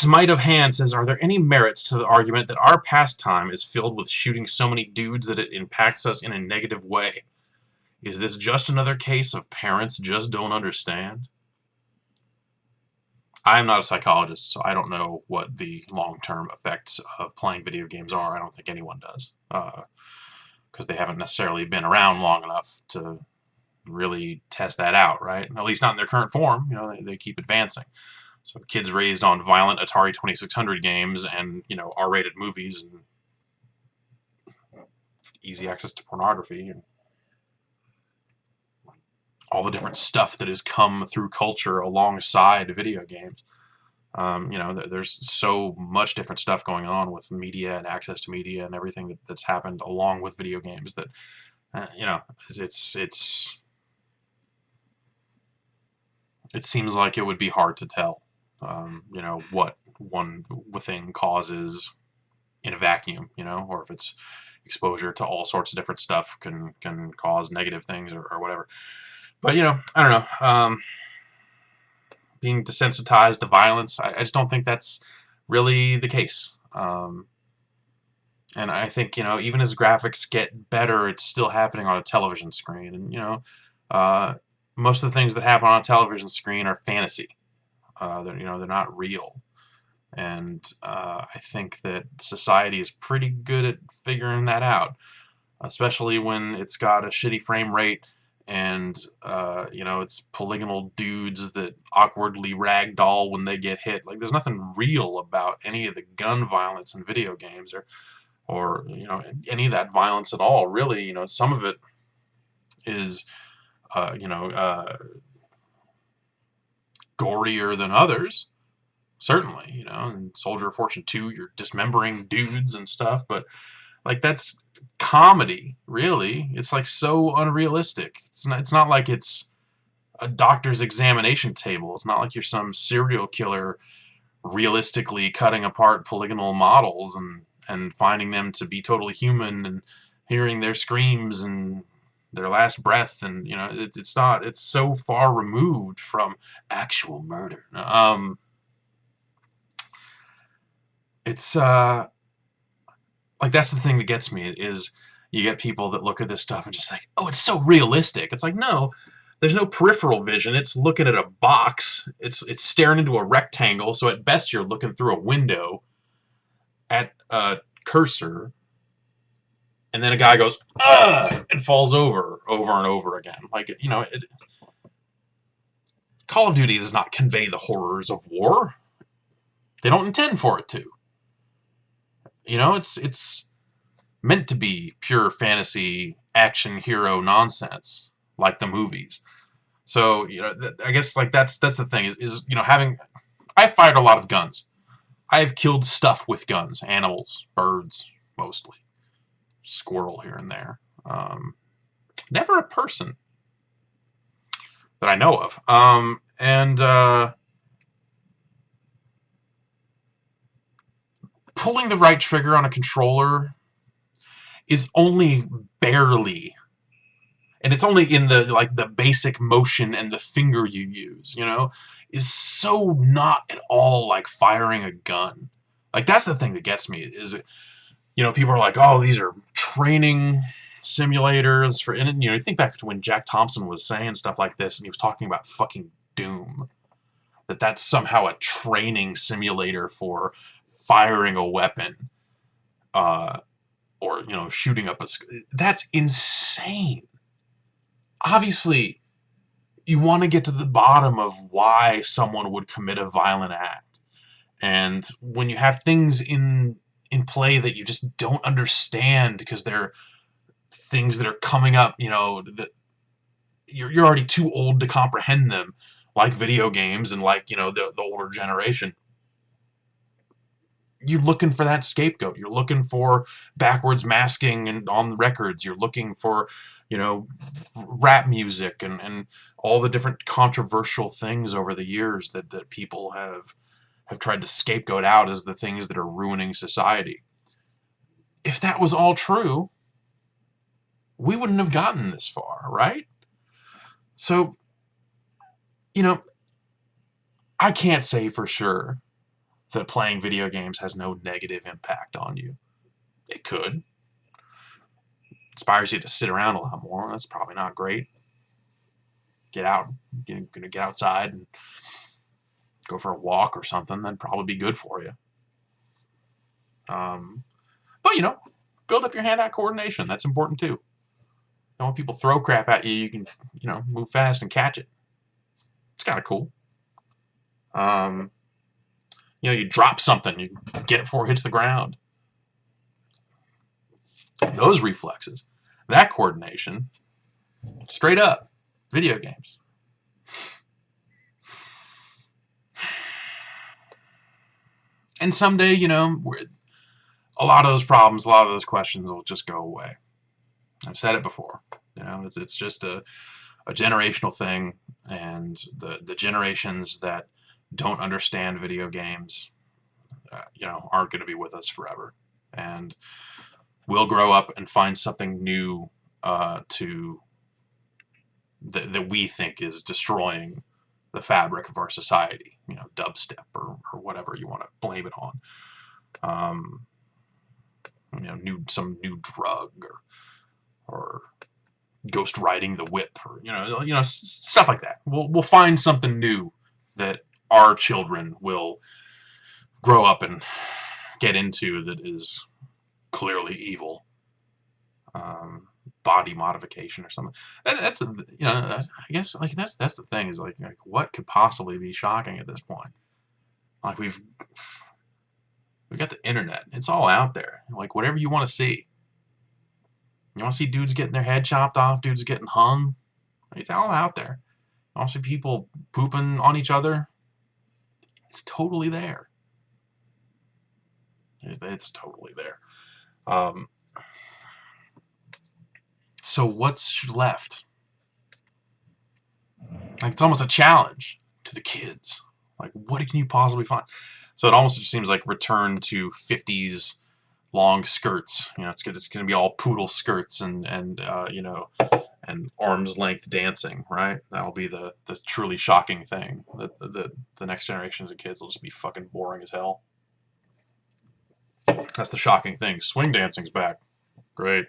Smite of Hand says, are there any merits to the argument that our pastime is filled with shooting so many dudes that it impacts us in a negative way? Is this just another case of parents just don't understand? I am not a psychologist, so I don't know what the long-term effects of playing video games are. I don't think anyone does, because they haven't necessarily been around long enough to really test that out, right? At least not in their current form. You know, they keep advancing. So kids raised on violent Atari 2600 games and, you know, R-rated movies and easy access to pornography and all the different stuff that has come through culture alongside video games. You know, there's so much different stuff going on with media and access to media and everything that's happened along with video games that, you know, it seems like it would be hard to tell, you know, what one thing causes in a vacuum, you know, or if it's exposure to all sorts of different stuff can cause negative things or whatever. But, you know, I don't know. Being desensitized to violence, I just don't think that's really the case. And I think, you know, even as graphics get better, it's still happening on a television screen. And, you know, most of the things that happen on a television screen are fantasy. They're, you know, they're not real. And I think that society is pretty good at figuring that out, especially when it's got a shitty frame rate and, you know, it's polygonal dudes that awkwardly ragdoll when they get hit. Like, there's nothing real about any of the gun violence in video games or you know, any of that violence at all, really. You know, some of it is, you know, gorier than others, certainly, you know. In Soldier of Fortune 2, you're dismembering dudes and stuff, but like, that's comedy, really. It's like so unrealistic. It's not like it's a doctor's examination table. It's not like you're some serial killer realistically cutting apart polygonal models and finding them to be totally human and hearing their screams and their last breath. And, you know, it's not. It's so far removed from actual murder. It's like, that's the thing that gets me, is you get people that look at this stuff and just like, oh, it's so realistic. It's like, no, there's no peripheral vision. It's looking at a box. It's staring into a rectangle, so at best you're looking through a window at a cursor, and then a guy goes, ugh, and falls over and over again. Like, you know, Call of Duty does not convey the horrors of war. They don't intend for it to. You know, it's meant to be pure fantasy action hero nonsense, like the movies. So, you know, I guess, like, that's the thing, is you know, I've fired a lot of guns. I have killed stuff with guns, animals, birds, mostly, squirrel here and there. Never a person that I know of. Pulling the right trigger on a controller is only barely, and it's only in the basic motion and the finger you use, you know, is so not at all like firing a gun. Like, that's the thing that gets me, is, you know, people are like, oh, these are training simulators for, and, you know, you think back to when Jack Thompson was saying stuff like this, and he was talking about fucking Doom, that's somehow a training simulator for firing a weapon, or, you know, shooting up that's insane. Obviously, you want to get to the bottom of why someone would commit a violent act. And when you have things in play that you just don't understand because they're things that are coming up, you know, that you're already too old to comprehend them, like video games and, like, you know, the older generation. You're looking for that scapegoat. You're looking for backwards masking and on the records. You're looking for, you know, rap music and all the different controversial things over the years that people have tried to scapegoat out as the things that are ruining society. If that was all true, we wouldn't have gotten this far, right? So, you know, I can't say for sure that playing video games has no negative impact on you. It could. Inspires you to sit around a lot more. That's probably not great. Get out. You're going to get outside and go for a walk or something. That'd probably be good for you. But, you know, build up your hand-eye coordination. That's important, too. And when people throw crap at you, you can, you know, move fast and catch it. It's kind of cool. You know, you drop something, you get it before it hits the ground. Those reflexes, that coordination, straight up, video games. And someday, you know, a lot of those problems, a lot of those questions will just go away. I've said it before. You know, it's just a generational thing, and the generations that don't understand video games, you know, aren't going to be with us forever. And we'll grow up and find something new that we think is destroying the fabric of our society. You know, dubstep or whatever you want to blame it on. You know, some new drug or ghost riding the whip, or you know stuff like that. We'll find something new that our children will grow up and get into that is clearly evil. Body modification or something. That's you know, I guess like that's the thing is like what could possibly be shocking at this point? Like we've got the internet. It's all out there. Like whatever you want to see. You want to see dudes getting their head chopped off, dudes getting hung. It's all out there. You want to see people pooping on each other. It's totally there. It's totally there. So what's left? Like it's almost a challenge to the kids. Like what can you possibly find? So it almost just seems like return to 50s long skirts. You know, it's going to be all poodle skirts and you know, and arm's length dancing, right? That'll be the truly shocking thing. The next generations of kids will just be fucking boring as hell. That's the shocking thing. Swing dancing's back. Great.